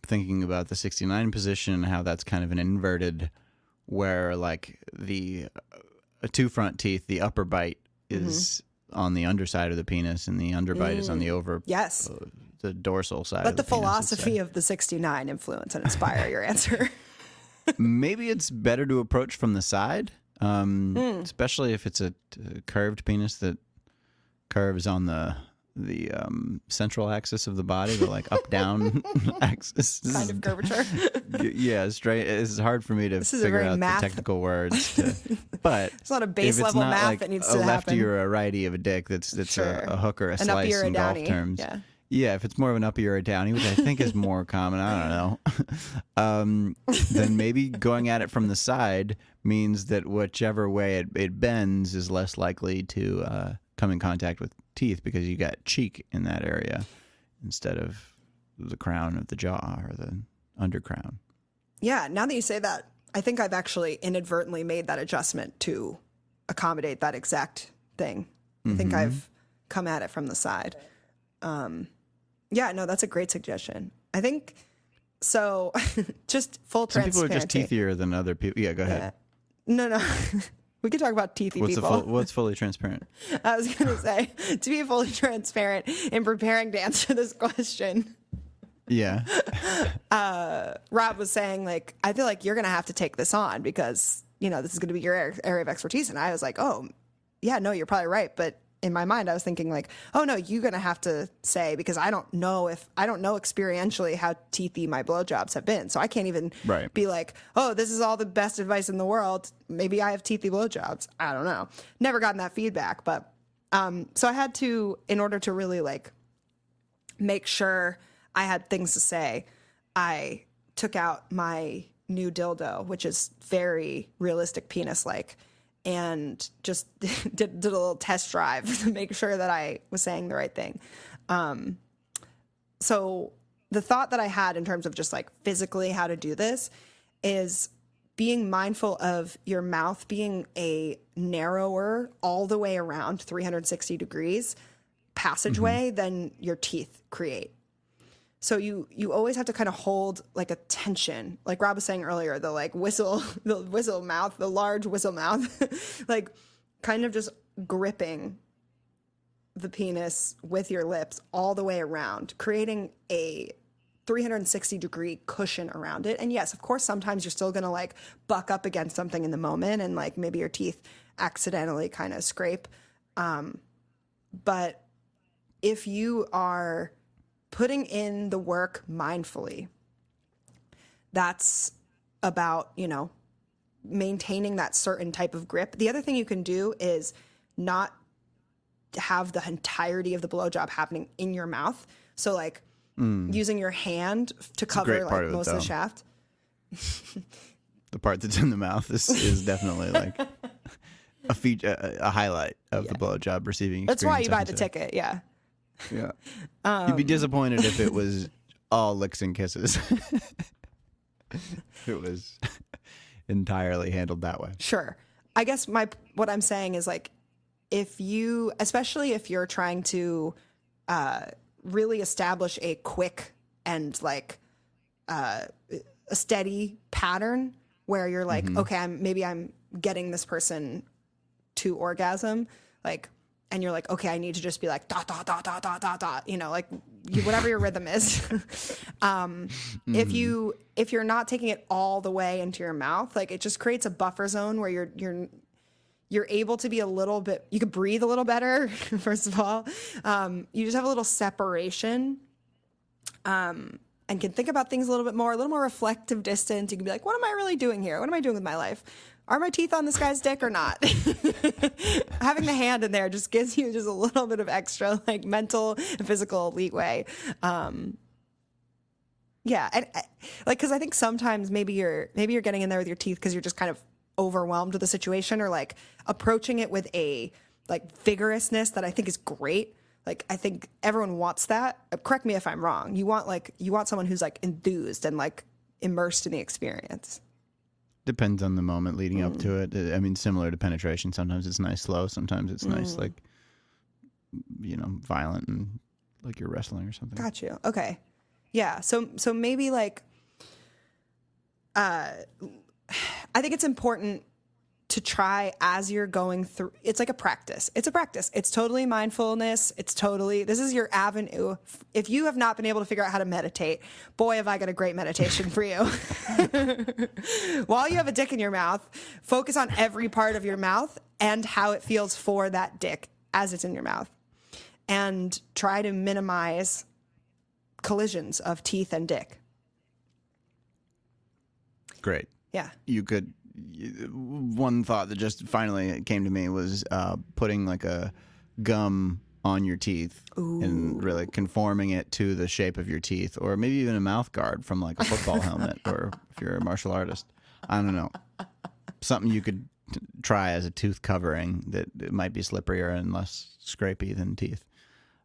thinking about the 69 position and how that's kind of an inverted, where like the two front teeth, the upper bite is on the underside of the penis and the underbite is on the over Yes. the dorsal side. Let of the penis, let's philosophy say. of the 69 influence and inspire your answer. Maybe it's better to approach from the side, especially if it's a curved penis that curves on the central axis of the body, the like up down axis. Kind of curvature. Yeah, straight. It's hard for me to This is a figure very out math- the technical words. But It's not a if base it's level not math like that needs a to lefty happen. or a righty of a dick, that's Sure. a hook or a An slice uppy or a in golf downy. terms. Yeah. Yeah, if it's more of an uppy or a downy, which I think is more common, I don't know, then maybe going at it from the side means that whichever way it bends is less likely to come in contact with teeth because you got cheek in that area instead of the crown of the jaw or the undercrown. Yeah, now that you say that, I think I've actually inadvertently made that adjustment to accommodate that exact thing. I think I've come at it from the side. Yeah, no, that's a great suggestion. I think so. Just full Some people transparency. are just teethier than other people. Yeah, go ahead. No. We could talk about teethy people. What's fully transparent? I was going to say, to be fully transparent in preparing to answer this question, Yeah. Rob was saying, like, I feel like you're going to have to take this on because, this is going to be your area of expertise. And I was like, oh, yeah, no, you're probably right. But in my mind, I was thinking like, oh no, you're going to have to say, because I don't know experientially how teethy my blowjobs have been. So I can't even be like, oh, this is all the best advice in the world. Maybe I have teethy blowjobs. I don't know. Never gotten that feedback. But, so I had to, in order to really like make sure I had things to say, I took out my new dildo, which is very realistic penis-like, and just did a little test drive to make sure that I was saying the right thing. So the thought that I had in terms of just like physically how to do this is being mindful of your mouth being a narrower all the way around 360 degrees passageway than your teeth create. So you always have to kind of hold like a tension, like Rob was saying earlier, the like whistle mouth, the large whistle mouth, like kind of just gripping the penis with your lips all the way around, creating a 360 degree cushion around it. And yes, of course, sometimes you're still going to like buck up against something in the moment and like maybe your teeth accidentally kind of scrape. But if you are putting in the work mindfully, that's about, maintaining that certain type of grip. The other thing you can do is not have the entirety of the blowjob happening in your mouth. So like using your hand to cover like most of the shaft. The part that's in the mouth is definitely like a feature, a highlight of the blowjob receiving experience. That's why you buy the ticket. Yeah. Yeah. You'd be disappointed if it was all licks and kisses. If it was entirely handled that way. Sure. I guess what I'm saying is like, especially if you're trying to really establish a quick and like a steady pattern where you're like, okay, I'm getting this person to orgasm, like, and you're like, okay, I need to just be like dot dot dot dot dot dot dot, like whatever your rhythm is. If you're not taking it all the way into your mouth, like it just creates a buffer zone where you're able to be a little bit, you could breathe a little better. First of all, you just have a little separation, and can think about things a little more reflective distance. You can be like, what am I really doing here? What am I doing with my life? Are my teeth on this guy's dick or not? Having the hand in there just gives you just a little bit of extra like mental and physical leeway. Yeah. And like, cause I think sometimes maybe you're getting in there with your teeth cause you're just kind of overwhelmed with the situation, or like approaching it with a like vigorousness that I think is great. Like, I think everyone wants that. Correct me if I'm wrong. You want someone who's like enthused and like immersed in the experience. Depends on the moment leading up to it. I mean, similar to penetration. Sometimes it's nice slow. Sometimes it's nice like, violent and like you're wrestling or something. Got you. Okay. Yeah. So maybe like, I think it's important to try as you're going through. It's like a practice. It's a practice. It's totally mindfulness. This is your avenue. If you have not been able to figure out how to meditate, boy, have I got a great meditation for you. While you have a dick in your mouth, focus on every part of your mouth and how it feels for that dick as it's in your mouth. And try to minimize collisions of teeth and dick. Great. Yeah. One thought that just finally came to me was putting like a gum on your teeth and really conforming it to the shape of your teeth, or maybe even a mouth guard from like a football helmet, or if you're a martial artist, I don't know, something you could try as a tooth covering that it might be slipperier and less scrapey than teeth.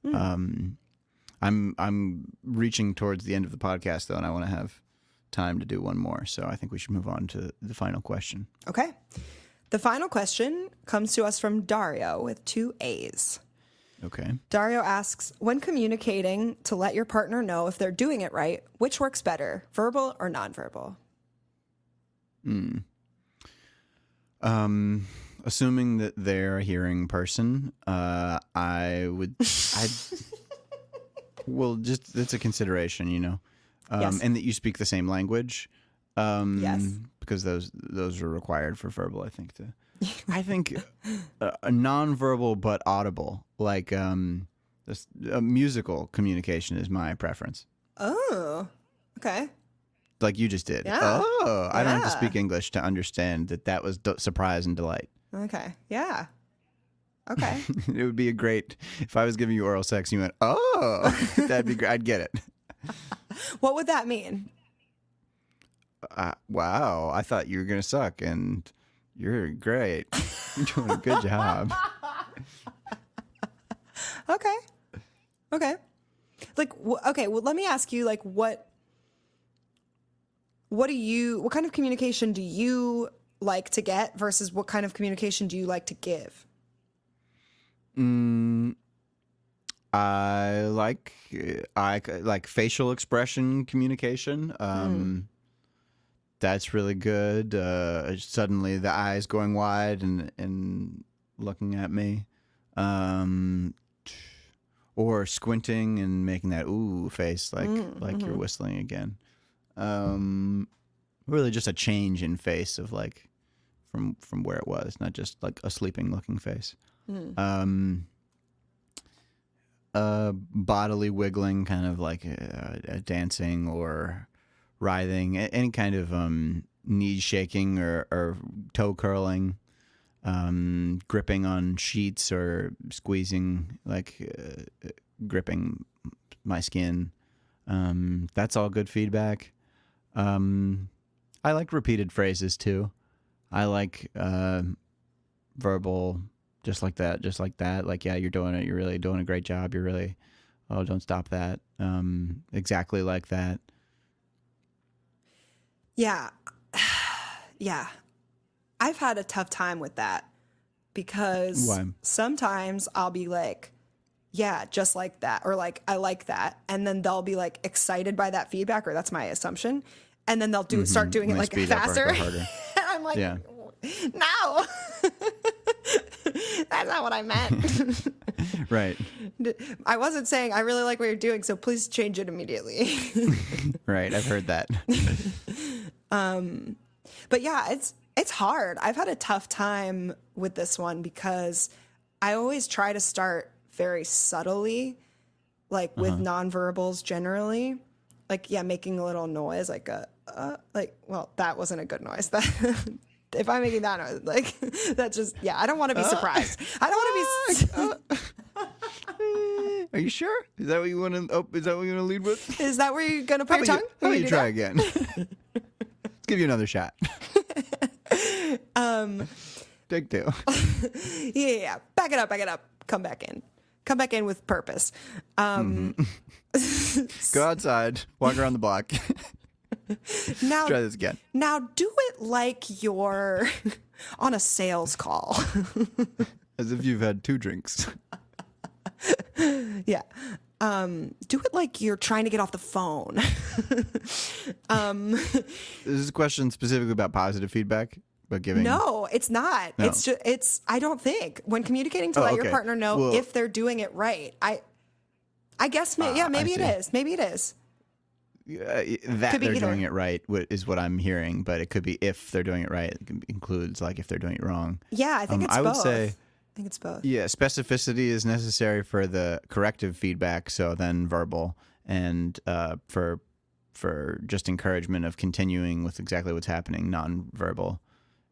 I'm reaching towards the end of the podcast though, and I want to have time to do one more, so I think we should move on to the final question. Okay. The final question comes to us from Daario with 2 A's. Okay. Daario asks, when communicating to let your partner know if they're doing it right, which works better, verbal or nonverbal? Assuming that they're a hearing person, well, just it's a consideration, you know. Yes. And that you speak the same language, Yes. because those are required for verbal. I think I think a nonverbal but audible, like this musical communication is my preference. Oh, okay. Like you just did. Yeah. Oh, I don't have to Yeah. speak English to understand that was surprise and delight. Okay. Yeah. Okay. It would be a great if I was giving you oral sex. And you went, oh, that'd be great. I'd get it. What would that mean? Wow, I thought you were going to suck, and you're great. You're doing a good job. Okay. Like, okay, well, let me ask you, like, what kind of communication do you like to get versus what kind of communication do you like to give? I like facial expression communication. That's really good. Suddenly the eyes going wide and looking at me, or squinting and making that ooh face like you're whistling again. Really just a change in face of like from where it was, not just like a sleeping looking face. Bodily wiggling, kind of like dancing or writhing, any kind of knee shaking or toe curling, gripping on sheets or squeezing, like gripping my skin. That's all good feedback. I like repeated phrases too. I like verbal. Just like that. Like, yeah, you're doing it. You're really doing a great job. You're really, oh, don't stop that. Exactly like that. Yeah. Yeah. I've had a tough time with that because Why? sometimes I'll be like, yeah, just like that. Or like, I like that. And then they'll be like excited by that feedback, or that's my assumption. And then they'll start doing it like Speed up or faster. go harder. And I'm like, Yeah. no. That's not what I meant. Right. I wasn't saying I really like what you're doing, so please change it immediately. Right. I've heard that. But yeah, it's hard. I've had a tough time with this one because I always try to start very subtly, like with nonverbals generally. Like, yeah, making a little noise, like well, that wasn't a good noise. That if I'm making that noise, like, that's just, yeah, I don't want to be surprised. I don't want to be. Are you sure? Is that what you want to? Oh, is that what you want to lead with? Is that where you're gonna put your tongue? How about you do try that? again? Let's give you another shot. Take two. Yeah. Back it up. Come back in with purpose. Go outside. Walk around the block. Now, Try this again. Now do it like you're on a sales call. As if you've had 2 drinks. Yeah. Do it like you're trying to get off the phone. This is a question specifically about positive feedback. but giving. No, it's not. No. It's just I don't think when communicating to let your okay. partner know Well- if they're doing it right. I guess maybe it see. is. Maybe it is. That Could be they're either. doing it right is what I'm hearing, but it could be if they're doing it right. It includes like if they're doing it wrong. Yeah, I think it's I both. would say, I think it's both. yeah, specificity is necessary for the corrective feedback, so then verbal, and for just encouragement of continuing with exactly what's happening, nonverbal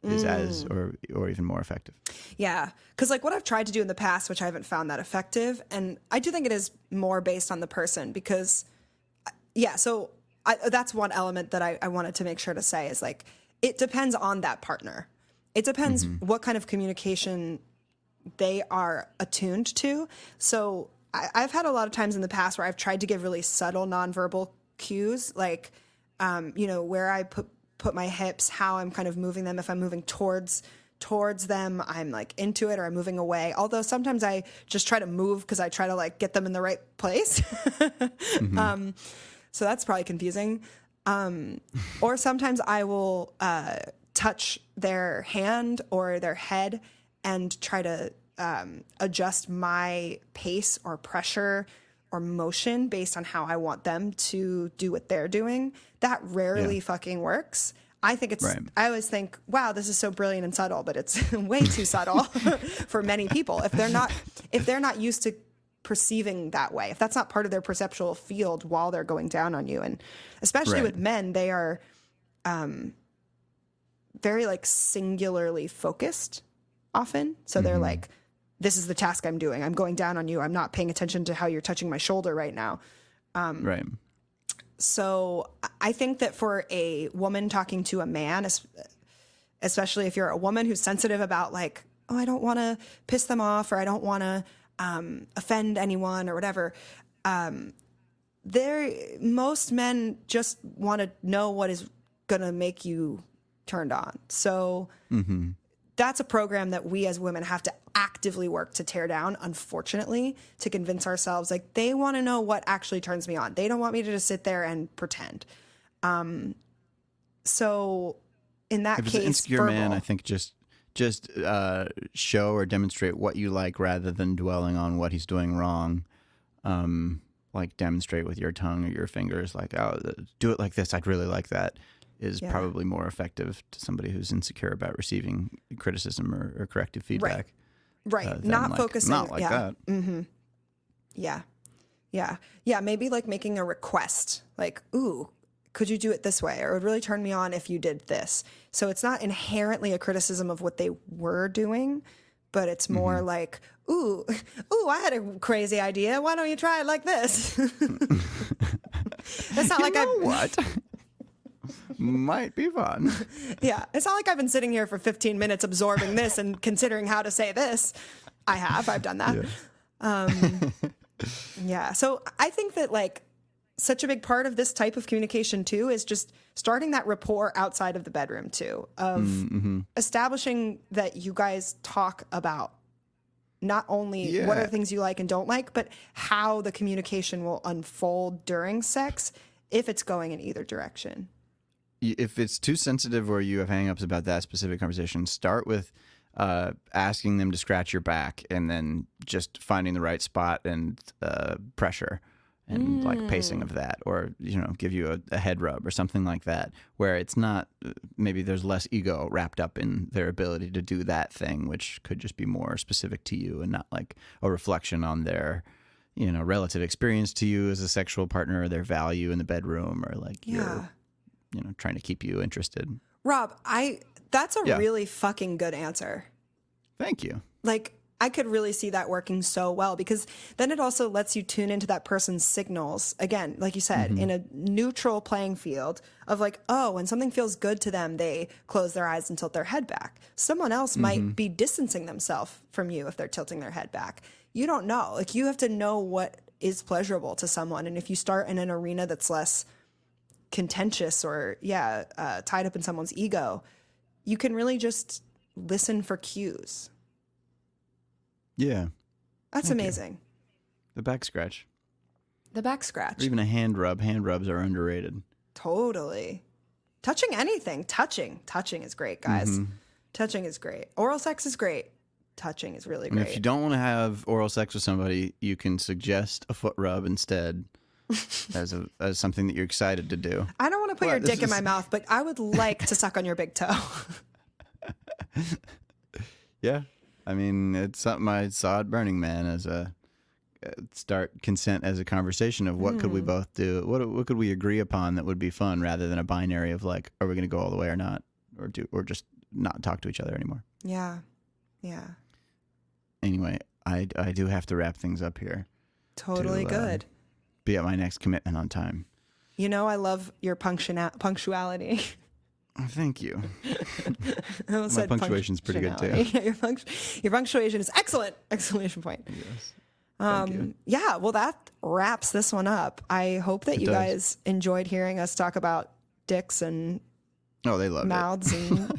is as or even more effective. Yeah, because like what I've tried to do in the past, which I haven't found that effective, and I do think it is more based on the person because, yeah, so that's one element that I wanted to make sure to say is like it depends on that partner. It depends what kind of communication they are attuned to. So I've had a lot of times in the past where I've tried to give really subtle nonverbal cues, like where I put my hips, how I'm kind of moving them. If I'm moving towards them, I'm like into it, or I'm moving away. Although sometimes I just try to move because I try to like get them in the right place. So that's probably confusing. Or sometimes I will touch their hand or their head and try to adjust my pace or pressure or motion based on how I want them to do what they're doing. That rarely fucking works. I think it's, I always think, wow, this is so brilliant and subtle, but it's way too subtle for many people. If they're not used to perceiving that way, if that's not part of their perceptual field while they're going down on you. And especially with men, they are very like singularly focused often. So they're like, this is the task I'm doing. I'm going down on you. I'm not paying attention to how you're touching my shoulder right now. Right. So I think that for a woman talking to a man, especially if you're a woman who's sensitive about like, oh, I don't want to piss them off, or I don't want to offend anyone or whatever. Most men just want to know what is going to make you turned on. So that's a program that we as women have to actively work to tear down, unfortunately, to convince ourselves like they want to know what actually turns me on. They don't want me to just sit there and pretend. So in that If it's case, an insecure verbal, man, I think just show or demonstrate what you like rather than dwelling on what he's doing wrong. Like demonstrate with your tongue or your fingers, like, oh, do it like this. I'd really like that. Is probably more effective to somebody who's insecure about receiving criticism or corrective feedback. Right. Not like, focusing. Not like that. Yeah. Maybe like making a request, like, ooh, could you do it this way? Or it would really turn me on if you did this. So it's not inherently a criticism of what they were doing, but it's more like, ooh, I had a crazy idea. Why don't you try it like this? It's not like what? Might be fun. Yeah, it's not like I've been sitting here for 15 minutes absorbing this and considering how to say this. I've done that. Yeah. So I think that like such a big part of this type of communication too is just starting that rapport outside of the bedroom too, of establishing that you guys talk about not only what are the things you like and don't like, but how the communication will unfold during sex if it's going in either direction. If it's too sensitive or you have hangups about that specific conversation, start with asking them to scratch your back and then just finding the right spot and pressure and like pacing of that, or give you a head rub or something like that, where it's not, maybe there's less ego wrapped up in their ability to do that thing, which could just be more specific to you and not like a reflection on their relative experience to you as a sexual partner, or their value in the bedroom, or like you're trying to keep you interested. Rob, that's a really fucking good answer. Thank you. Like, I could really see that working so well, because then it also lets you tune into that person's signals. Again, like you said, in a neutral playing field of like, oh, when something feels good to them, they close their eyes and tilt their head back. Someone else might be distancing themselves from you if they're tilting their head back. You don't know. Like, you have to know what is pleasurable to someone. And if you start in an arena that's less contentious or tied up in someone's ego, you can really just listen for cues. Yeah. That's amazing. The back scratch. The back scratch. Or even a hand rub. Hand rubs are underrated. Totally. Touching anything. Touching is great, guys. Touching is great. Oral sex is great. Touching is really And great. if you don't want to have oral sex with somebody, you can suggest a foot rub instead as something that you're excited to do. I don't want to put your dick in my mouth, but I would like to suck on your big toe. Yeah. I mean, it's something I saw at Burning Man as a start consent as a conversation of what could we both do? What could we agree upon that would be fun rather than a binary of like, are we going to go all the way or not? Or just not talk to each other anymore. Yeah. Yeah. Anyway, I do have to wrap things up here. Totally good. Be at my next commitment on time. You know, I love your punctuality. Oh, thank you. I almost My said punctuation's pretty good too. Yeah, your punctuation is excellent! Exclamation point. Yes. Thank you. Yeah, well, that wraps this one up. I hope that you does. guys enjoyed hearing us talk about dicks and Oh, they love mouths and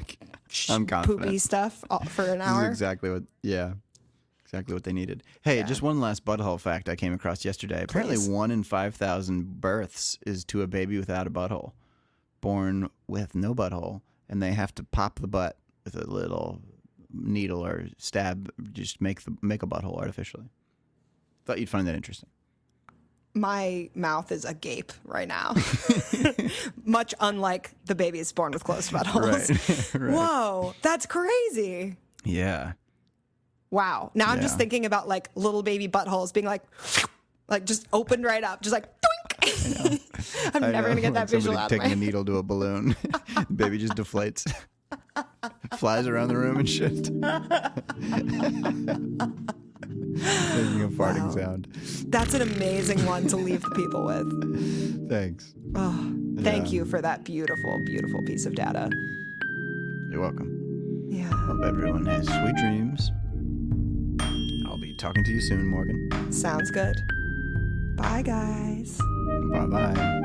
I'm confident. poopy stuff for an This hour. is exactly what they needed. Hey, just one last butthole fact I came across yesterday. Apparently, Please. 1 in 5,000 births is to a baby without a butthole, born with no butthole, and they have to pop the butt with a little needle or stab, just make a butthole artificially. Thought you'd find that interesting. My mouth is agape right now. Much unlike the babies born with closed buttholes. Right. Whoa, that's crazy. Yeah. Wow. Now I'm just Yeah. thinking about like little baby buttholes being like just opened right up, just like doink. I'm never going to get that visual out of taking my a needle to a balloon. The baby just deflates. Flies around the room and shit. Making a farting sound. That's an amazing one to leave the people with. Thanks. Oh, thank Yeah. you for that beautiful, beautiful piece of data. You're welcome. Yeah. Hope everyone has sweet dreams. I'll be talking to you soon, Morgan. Sounds good. Bye, guys. Bye-bye.